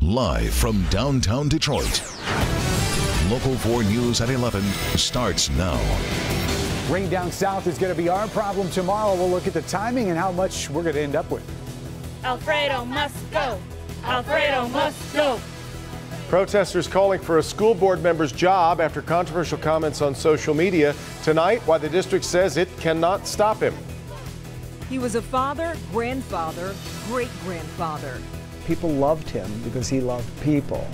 Live from downtown Detroit, Local 4 News at 11 starts now. Rain down south is going to be our problem tomorrow. We'll look at the timing and how much we're going to end up with. Alfredo must go. Alfredo must go. Protesters calling for a school board member's job after controversial comments on social media. Tonight, why the district says it cannot stop him. He was a father, grandfather, great-grandfather. People loved him because he loved people.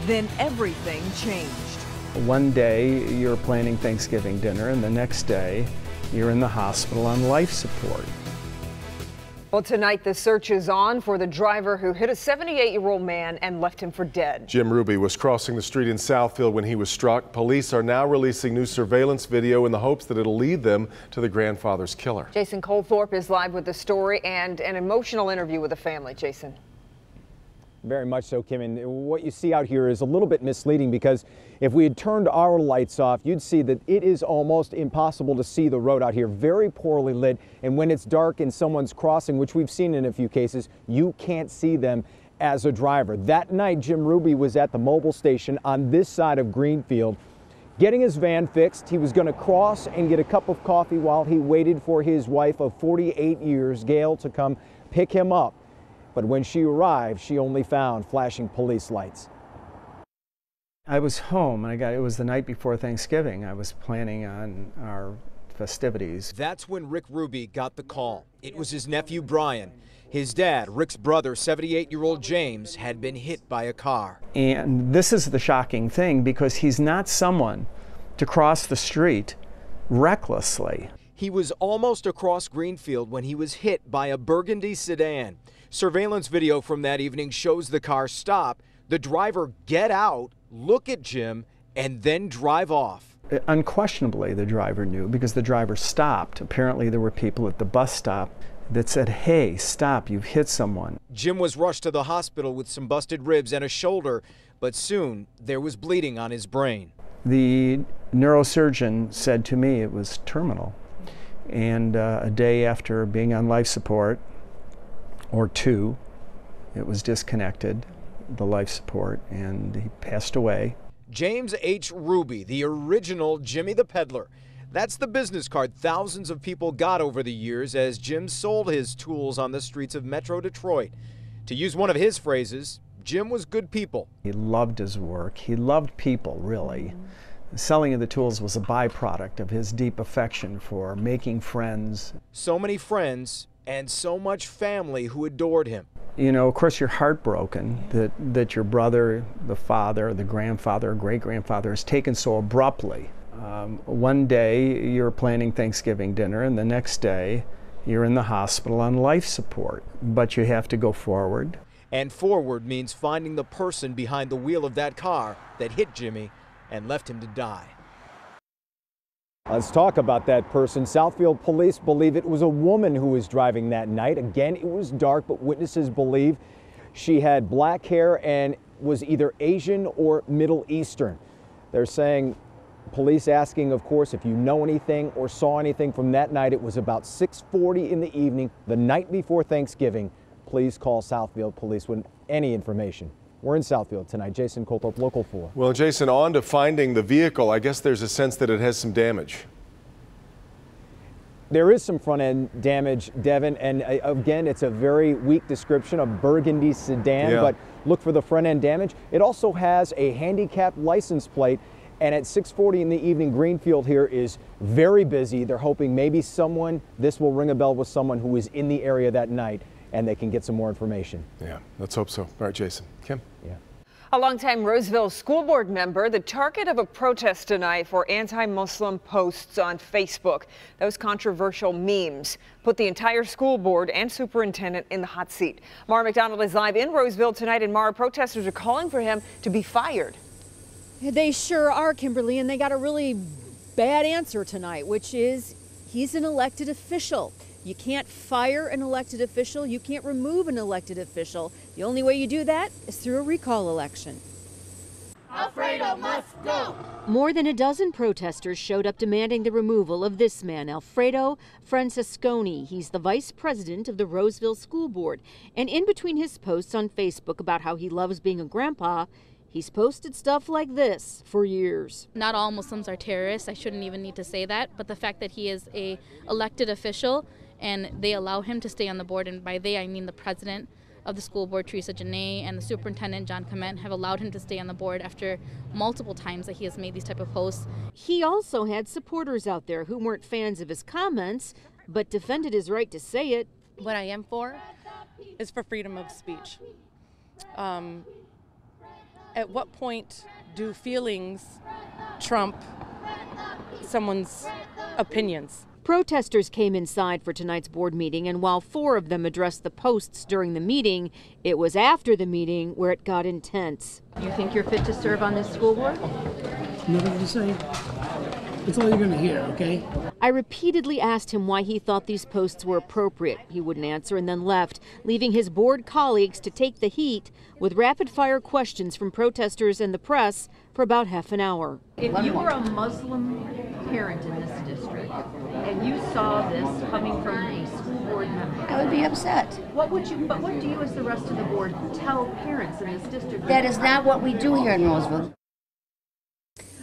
Then everything changed. One day you're planning Thanksgiving dinner and the next day you're in the hospital on life support. Well, tonight the search is on for the driver who hit a 78-year-old man and left him for dead. Jim Ruby was crossing the street in Southfield when he was struck. Police are now releasing new surveillance video in the hopes that it'll lead them to the grandfather's killer. Jason Colthorpe is live with the story and an emotional interview with the family. Jason. Very much so, Kim. And what you see out here is a little bit misleading because if we had turned our lights off, you'd see that it is almost impossible to see the road out here, very poorly lit. And when it's dark and someone's crossing, which we've seen in a few cases, you can't see them as a driver. That night, Jim Ruby was at the mobile station on this side of Greenfield, getting his van fixed. He was going to cross and get a cup of coffee while he waited for his wife of 48 years, Gail, to come pick him up. But when she arrived, she only found flashing police lights. I was home and it was the night before Thanksgiving. I was planning on our festivities. That's when Rick Ruby got the call. It was his nephew Brian. His dad, Rick's brother, 78-year-old James, had been hit by a car. And this is the shocking thing because he's not someone to cross the street recklessly. He was almost across Greenfield when he was hit by a burgundy sedan. Surveillance video from that evening shows the car stop, the driver get out, look at Jim, and then drive off. Unquestionably, the driver knew because the driver stopped. Apparently, there were people at the bus stop that said, "Hey, stop, you've hit someone." Jim was rushed to the hospital with some busted ribs and a shoulder, but soon there was bleeding on his brain. The neurosurgeon said to me it was terminal. And a day after being on life support, or two, it was disconnected, the life support, and he passed away. James H. Ruby, the original Jimmy the Peddler. That's the business card thousands of people got over the years as Jim sold his tools on the streets of Metro Detroit. To use one of his phrases, Jim was good people. He loved his work. He loved people, really. The selling of the tools was a byproduct of his deep affection for making friends. So many friends and so much family who adored him. You know, of course, you're heartbroken that your brother, the father, the grandfather, great-grandfather is taken so abruptly. One day you're planning Thanksgiving dinner and the next day you're in the hospital on life support. But you have to go forward. And forward means finding the person behind the wheel of that car that hit Jimmy and left him to die. Let's talk about that person. Southfield police believe it was a woman who was driving that night. Again, it was dark, but witnesses believe she had black hair and was either Asian or Middle Eastern. They're saying, police asking, of course, if you know anything or saw anything from that night. It was about 6:40 in the evening, the night before Thanksgiving. Please call Southfield police with any information. We're in Southfield tonight. Jason Colthorpe, Local 4. Well, Jason, on to finding the vehicle. I guess there's a sense that it has some damage. There is some front-end damage, Devin, and again, it's a very weak description, a burgundy sedan, but look for the front-end damage. It also has a handicapped license plate, and at 6:40 in the evening, Greenfield here is very busy. They're hoping maybe this will ring a bell with someone who was in the area that night, and they can get some more information. Yeah, let's hope so. All right, Jason. Kim? Yeah. A longtime Roseville school board member, the target of a protest tonight for anti-Muslim posts on Facebook. Those controversial memes put the entire school board and superintendent in the hot seat. Mara McDonald is live in Roseville tonight, and Mara, protesters are calling for him to be fired. They sure are, Kimberly, and they got a really bad answer tonight, which is he's an elected official. You can't fire an elected official. You can't remove an elected official. The only way you do that is through a recall election. Alfredo must go. More than a dozen protesters showed up demanding the removal of this man, Alfredo Francesconi. He's the vice president of the Roseville School Board. And in between his posts on Facebook about how he loves being a grandpa, he's posted stuff like this for years. Not all Muslims are terrorists. I shouldn't even need to say that. But the fact that he is an elected official and they allow him to stay on the board, and by they I mean the president of the school board, Teresa Janae, and the superintendent, John Clement, have allowed him to stay on the board after multiple times that he has made these type of posts. He also had supporters out there who weren't fans of his comments, but defended his right to say it. What I am for is for freedom of speech. At what point do feelings trump someone's opinions? Protesters came inside for tonight's board meeting, and while 4 of them addressed the posts during the meeting, it was after the meeting where it got intense. You think you're fit to serve on this school board? Nothing to say. It's all you're going to hear, okay? I repeatedly asked him why he thought these posts were appropriate. He wouldn't answer and then left, leaving his board colleagues to take the heat with rapid-fire questions from protesters and the press for about half an hour. If you were a Muslim parent in this district and you saw this coming from a school board member, I would be upset. What do you as the rest of the board tell parents in this district? That is not what we do here in Roseville.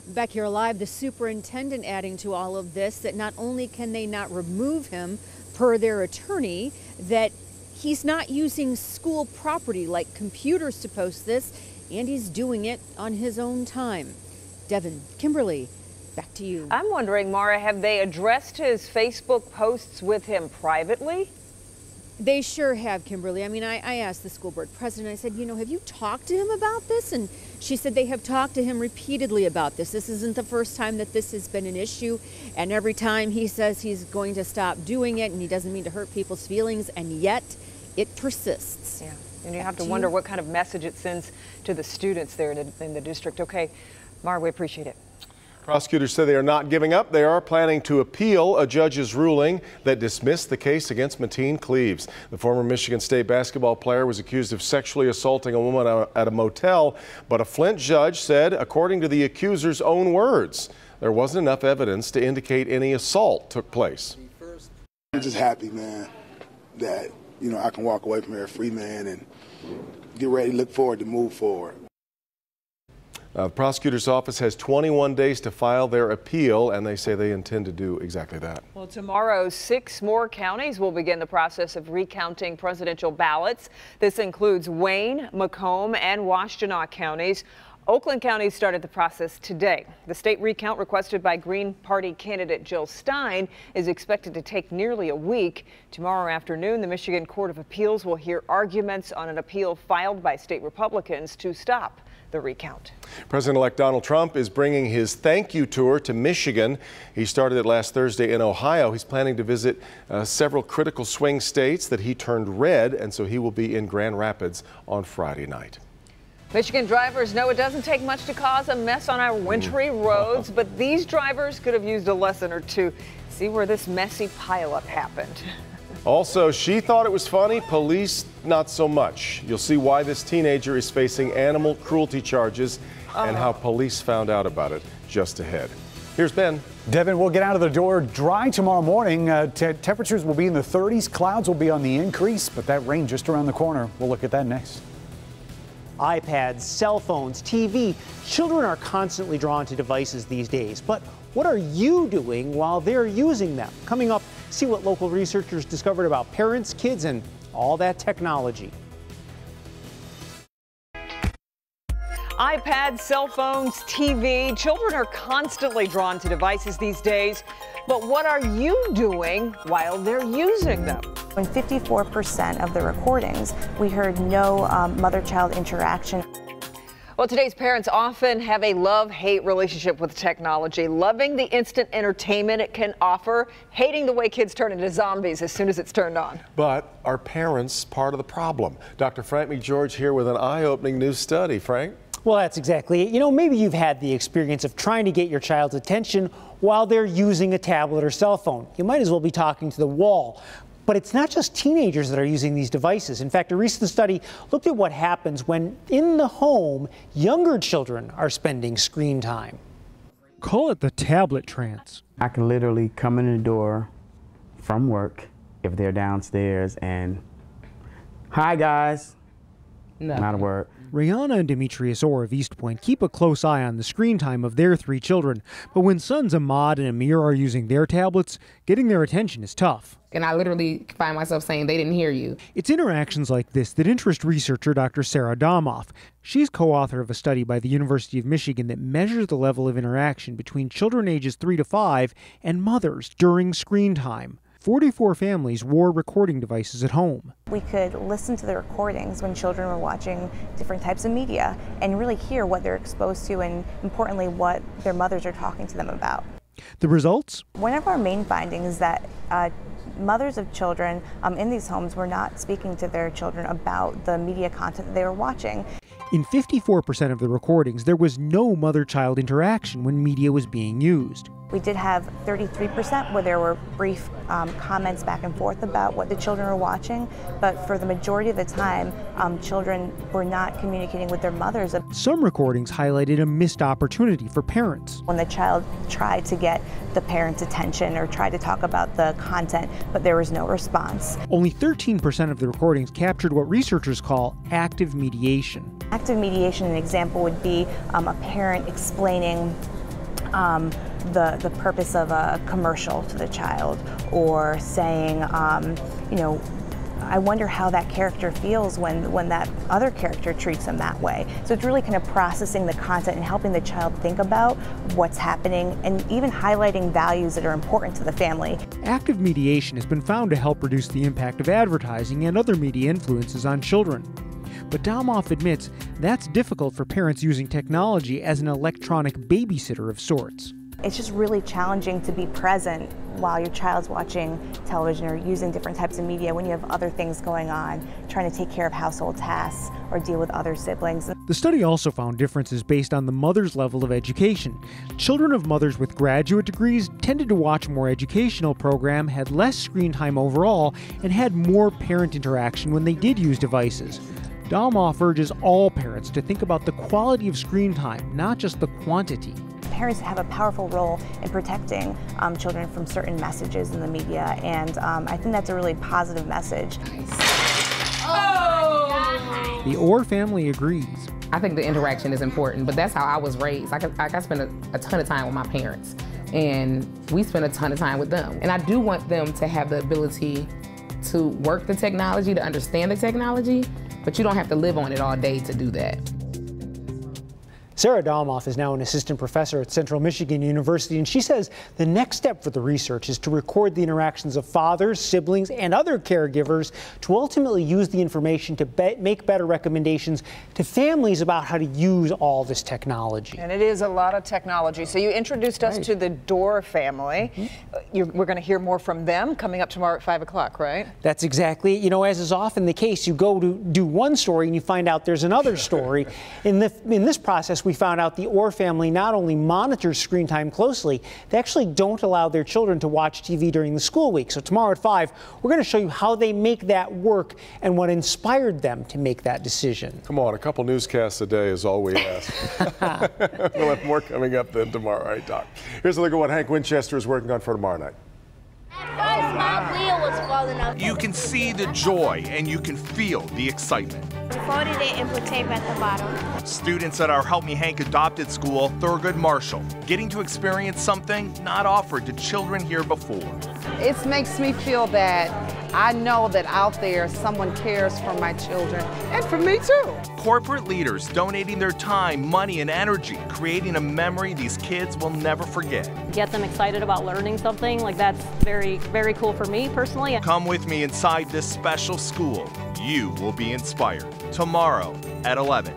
Back here live, the superintendent adding to all of this that not only can they not remove him per their attorney, that he's not using school property like computers to post this, and he's doing it on his own time. Devin, Kimberly, back to you. I'm wondering, Mara, have they addressed his Facebook posts with him privately? They sure have, Kimberly. I mean, I asked the school board president, I said, you know, have you talked to him about this? And she said they have talked to him repeatedly about this. This isn't the first time that this has been an issue. And every time he says he's going to stop doing it and he doesn't mean to hurt people's feelings, and yet it persists. Yeah, and you have to wonder what kind of message it sends to the students there in the district. Okay, Mara, we appreciate it. Prosecutors say they are not giving up. They are planning to appeal a judge's ruling that dismissed the case against Mateen Cleaves. The former Michigan State basketball player was accused of sexually assaulting a woman at a motel, but a Flint judge said, according to the accuser's own words, there wasn't enough evidence to indicate any assault took place. I'm just happy, man, that, you know, I can walk away from here a free man and get ready to look forward to move forward. The prosecutor's office has 21 days to file their appeal, and they say they intend to do exactly that. Well, tomorrow, 6 more counties will begin the process of recounting presidential ballots. This includes Wayne, Macomb, and Washtenaw counties. Oakland County started the process today. The state recount requested by Green Party candidate Jill Stein is expected to take nearly a week. Tomorrow afternoon, the Michigan Court of Appeals will hear arguments on an appeal filed by state Republicans to stop the recount. President-elect Donald Trump is bringing his thank you tour to Michigan. He started it last Thursday in Ohio. He's planning to visit several critical swing states that he turned red, and so he will be in Grand Rapids on Friday night. Michigan drivers know it doesn't take much to cause a mess on our wintry roads, but these drivers could have used a lesson or two. See where this messy pileup happened. Also, she thought it was funny. Police, not so much. You'll see why this teenager is facing animal cruelty charges and how police found out about it just ahead. Here's Ben. Devin, we'll get out of the door dry tomorrow morning. Temperatures will be in the 30s. Clouds will be on the increase, but that rain just around the corner. We'll look at that next. iPads, cell phones, TV. Children are constantly drawn to devices these days. But what are you doing while they're using them? Coming up, see what local researchers discovered about parents, kids, and all that technology. iPads, cell phones, TV. Children are constantly drawn to devices these days. But what are you doing while they're using them? In 54% of the recordings, we heard no mother-child interaction. Well, today's parents often have a love-hate relationship with technology, loving the instant entertainment it can offer, hating the way kids turn into zombies as soon as it's turned on. But are parents part of the problem? Dr. Frank McGeorge here with an eye-opening new study. Frank? Well, that's exactly it. You know, maybe you've had the experience of trying to get your child's attention while they're using a tablet or cell phone. You might as well be talking to the wall. But it's not just teenagers that are using these devices. In fact, a recent study looked at what happens when in the home, younger children are spending screen time. Call it the tablet trance. I can literally come in the door from work if they're downstairs and, hi guys, not a word. Rihanna and Demetrius Orr of East Point keep a close eye on the screen time of their 3 children, but when sons Ahmad and Amir are using their tablets, getting their attention is tough. And I literally find myself saying, they didn't hear you. It's interactions like this that interest researcher Dr. Sarah Domoff. She's co-author of a study by the University of Michigan that measures the level of interaction between children ages 3 to 5 and mothers during screen time. 44 families wore recording devices at home. We could listen to the recordings when children were watching different types of media and really hear what they're exposed to and, importantly, what their mothers are talking to them about. The results? One of our main findings is that mothers of children in these homes were not speaking to their children about the media content that they were watching. In 54% of the recordings, there was no mother-child interaction when media was being used. We did have 33% where there were brief comments back and forth about what the children were watching, but for the majority of the time, children were not communicating with their mothers. Some recordings highlighted a missed opportunity for parents. When the child tried to get the parent's attention or tried to talk about the content, but there was no response. Only 13% of the recordings captured what researchers call active mediation. Active mediation, an example would be a parent explaining the purpose of a commercial to the child, or saying, you know, I wonder how that character feels when that other character treats them that way. So it's really kind of processing the content and helping the child think about what's happening and even highlighting values that are important to the family. Active mediation has been found to help reduce the impact of advertising and other media influences on children. But Domoff admits that's difficult for parents using technology as an electronic babysitter of sorts. It's just really challenging to be present while your child's watching television or using different types of media when you have other things going on, trying to take care of household tasks or deal with other siblings. The study also found differences based on the mother's level of education. Children of mothers with graduate degrees tended to watch more educational program, had less screen time overall, and had more parent interaction when they did use devices. Domoff urges all parents to think about the quality of screen time, not just the quantity. Parents have a powerful role in protecting children from certain messages in the media, and I think that's a really positive message. Oh. The Orr family agrees. I think the interaction is important, but that's how I was raised. I spent a ton of time with my parents, and we spent a ton of time with them. And I do want them to have the ability to work the technology, to understand the technology, but you don't have to live on it all day to do that. Sarah Domoff is now an assistant professor at Central Michigan University, and she says the next step for the research is to record the interactions of fathers, siblings, and other caregivers to ultimately use the information to make better recommendations to families about how to use all this technology. And it is a lot of technology. So you introduced us to the Dorr family. Mm-hmm. We're going to hear more from them coming up tomorrow at 5 o'clock, right? That's exactly, you know, as is often the case, you go to do one story and you find out there's another story. In this process, we found out the Orr family not only monitors screen time closely, they actually don't allow their children to watch TV during the school week. So tomorrow at 5, we're going to show you how they make that work and what inspired them to make that decision. Come on, a couple newscasts a day is all we ask. We'll have more coming up then tomorrow. All right, Doc. Here's a look at what Hank Winchester is working on for tomorrow night. My wheel was falling out. You can see the joy and you can feel the excitement. We folded it and put tape at the bottom. Students at our Help Me Hank adopted school, Thurgood Marshall, getting to experience something not offered to children here before. It makes me feel that I know that out there someone cares for my children and for me too. Corporate leaders donating their time, money, and energy, creating a memory these kids will never forget. Get them excited about learning something, like that's very, very cool for me personally. Come with me inside this special school. You will be inspired. Tomorrow at 11.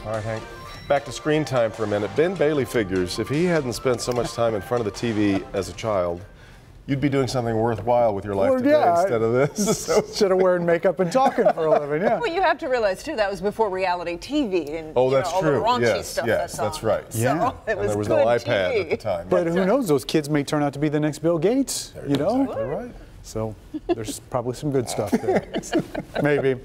All right, Hank. Back to screen time for a minute. Ben Bailey figures if he hadn't spent so much time in front of the TV as a child, You'd be doing something worthwhile with your life today instead of this. Instead of wearing makeup and talking for a living, yeah. Well, you have to realize, too, that was before reality TV and that's all true. the raunchy stuff that's on. That's right. Yeah. So it was there was good no iPad TV. at the time. But who knows? Those kids may turn out to be the next Bill Gates, you know? Exactly right. So there's probably some good stuff there. Maybe.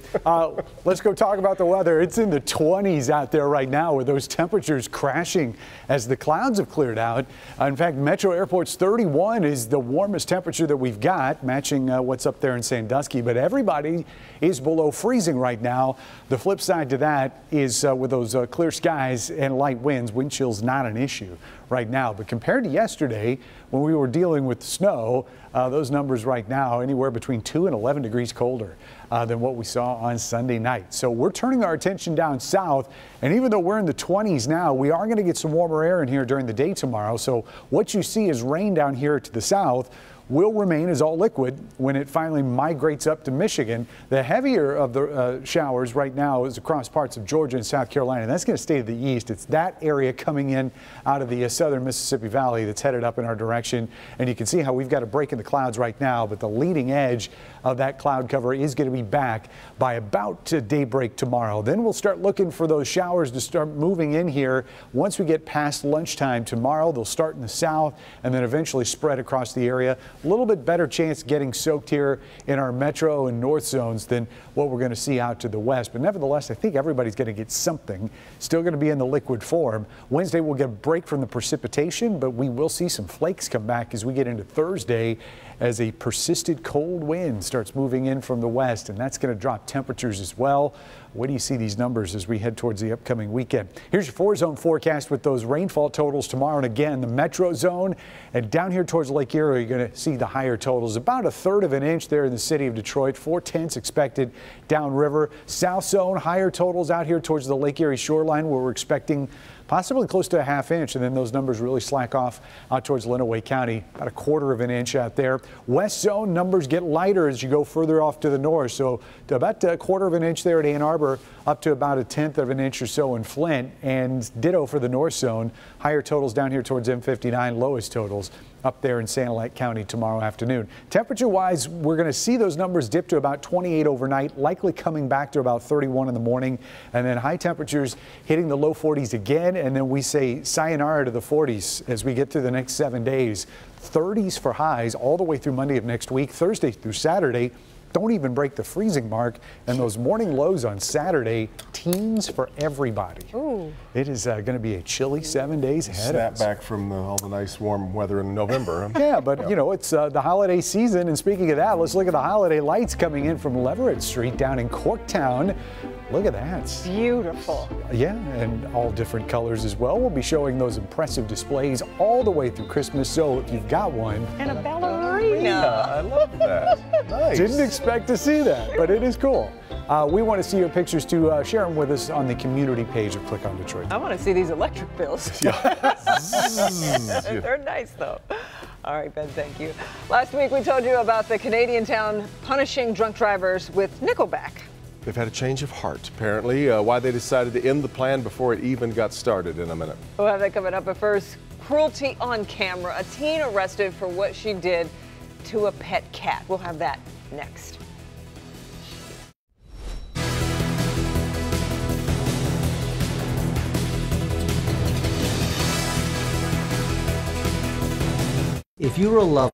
Let's go talk about the weather. It's in the 20s out there right now with those temperatures crashing as the clouds have cleared out. In fact, Metro Airport's 31 is the warmest temperature that we've got, matching what's up there in Sandusky. But everybody is below freezing right now. The flip side to that is with those clear skies and light winds, wind chill's not an issue right now. But compared to yesterday, when we were dealing with snow, those numbers right now anywhere between 2 and 11 degrees colder than what we saw on Sunday night. So we're turning our attention down south, and even though we're in the 20s now, we are going to get some warmer air in here during the day tomorrow. So what you see is rain down here to the south will remain as all liquid when it finally migrates up to Michigan. The heavier of the showers right now is across parts of Georgia and South Carolina. And that's going to stay to the east. It's that area coming in out of the southern Mississippi Valley that's headed up in our direction. And you can see how we've got a break in the clouds right now, but the leading edge of that cloud cover is going to be back by about daybreak tomorrow. Then we'll start looking for those showers to start moving in here. Once we get past lunchtime tomorrow, they'll start in the south and then eventually spread across the area. A little bit better chance getting soaked here in our metro and north zones than what we're going to see out to the west. But nevertheless, I think everybody's going to get something. Still going to be in the liquid form. Wednesday, we'll get a break from the precipitation, but we will see some flakes come back as we get into Thursday as a persistent cold wind starts moving in from the west, and that's going to drop temperatures as well. What do you see these numbers as we head towards the upcoming weekend? Here's your 4-zone forecast with those rainfall totals tomorrow. And again, the metro zone and down here towards Lake Erie, you're going to see the higher totals. About 1/3 of an inch there in the city of Detroit, 4/10 expected downriver. South zone, higher totals out here towards the Lake Erie shoreline where we're expecting possibly close to 1/2 inch, and then those numbers really slack off out towards Lenawee County, about 1/4 of an inch out there. West zone numbers get lighter as you go further off to the north, so to about 1/4 of an inch there at Ann Arbor, up to about 1/10 of an inch or so in Flint, and ditto for the north zone. Higher totals down here towards M59, lowest totals up there in Sanilac County tomorrow afternoon. Temperature-wise, we're going to see those numbers dip to about 28 overnight, likely coming back to about 31 in the morning, and then high temperatures hitting the low 40s again, and then we say sayonara to the 40s as we get through the next 7 days. 30s for highs all the way through Monday of next week. Thursday through Saturday don't even break the freezing mark, and those morning lows on Saturday, teens for everybody. Ooh. It is going to be a chilly 7 days ahead of us. Snap back from all the nice warm weather in November. Yeah, but you know, it's the holiday season, and speaking of that, let's look at the holiday lights coming in from Leverett Street down in Corktown. Look at that. Beautiful. Yeah, and all different colors as well. We'll be showing those impressive displays all the way through Christmas, so if you've got one. And a ballerina. I love that. Nice. Didn't expect to see that, but it is cool. We want to see your pictures too. Share them with us on the community page of Click on Detroit. I want to see these electric bills. Yeah. They're nice, though. All right, Ben, thank you. Last week, we told you about the Canadian town punishing drunk drivers with Nickelback. They've had a change of heart, apparently. Why they decided to end the plan before it even got started in a minute. We'll have that coming up. But first, cruelty on camera. A teen arrested for what she did to a pet cat. We'll have that next. If you're a lover.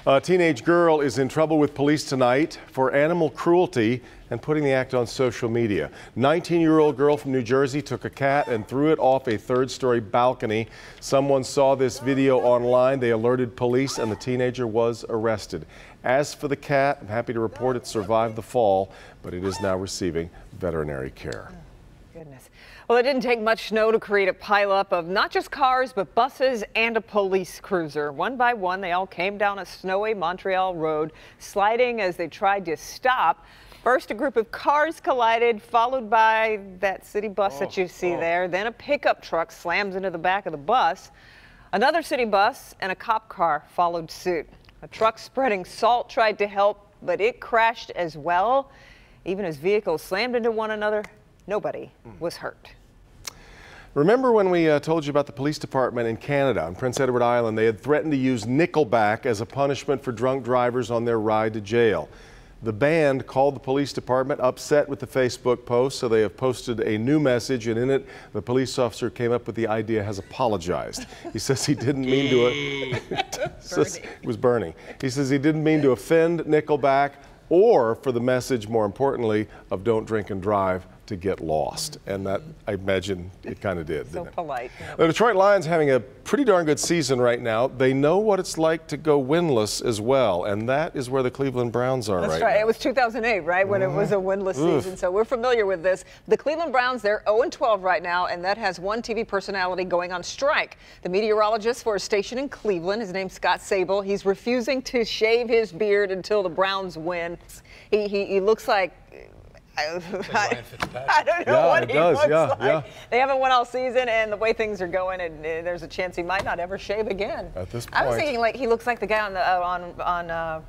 A teenage girl is in trouble with police tonight for animal cruelty and putting the act on social media. 19-year-old girl from New Jersey took a cat and threw it off a third-story balcony. Someone saw this video online. They alerted police and the teenager was arrested. As for the cat, I'm happy to report it survived the fall, but it is now receiving veterinary care. Goodness. Well, it didn't take much snow to create a pileup of not just cars, but buses and a police cruiser. One by one, they all came down a snowy Montreal road, sliding as they tried to stop. First, a group of cars collided, followed by that city bus that you see there. Then a pickup truck slams into the back of the bus. Another city bus and a cop car followed suit. A truck spreading salt tried to help, but it crashed as well. Even as vehicles slammed into one another, nobody was hurt. Remember when we told you about the police department in Canada, on Prince Edward Island? They had threatened to use Nickelback as a punishment for drunk drivers on their ride to jail. The band called the police department upset with the Facebook post, so they have posted a new message, and in it, the police officer came up with the idea, has apologized. He says he didn't mean to... It was Bernie. He says he didn't mean to offend Nickelback or for the message, more importantly, of don't drink and drive, to get lost. And that, I imagine, it kind of did. So polite. The Detroit Lions having a pretty darn good season right now. They know what it's like to go winless as well, and that is where the Cleveland Browns are That's right. now. It was 2008, right, when it was a winless season, so we're familiar with this. The Cleveland Browns, they're 0-12 right now, and that has one TV personality going on strike. The meteorologist for a station in Cleveland, his name's Scott Sable, he's refusing to shave his beard until the Browns win. He looks like... I don't know what he looks like. Yeah. They haven't won all season, and the way things are going, and there's a chance he might not ever shave again. At this point. I was thinking like he looks like the guy on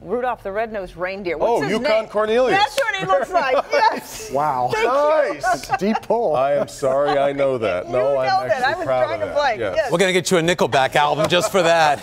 Rudolph the Red-Nosed Reindeer. What's his Yukon name? Cornelius. That's what he looks like. Yes. Wow. Nice. Deep pull. I am sorry, I know that. No, I'm actually proud of that. Yes. We're going to get you a Nickelback album just for that.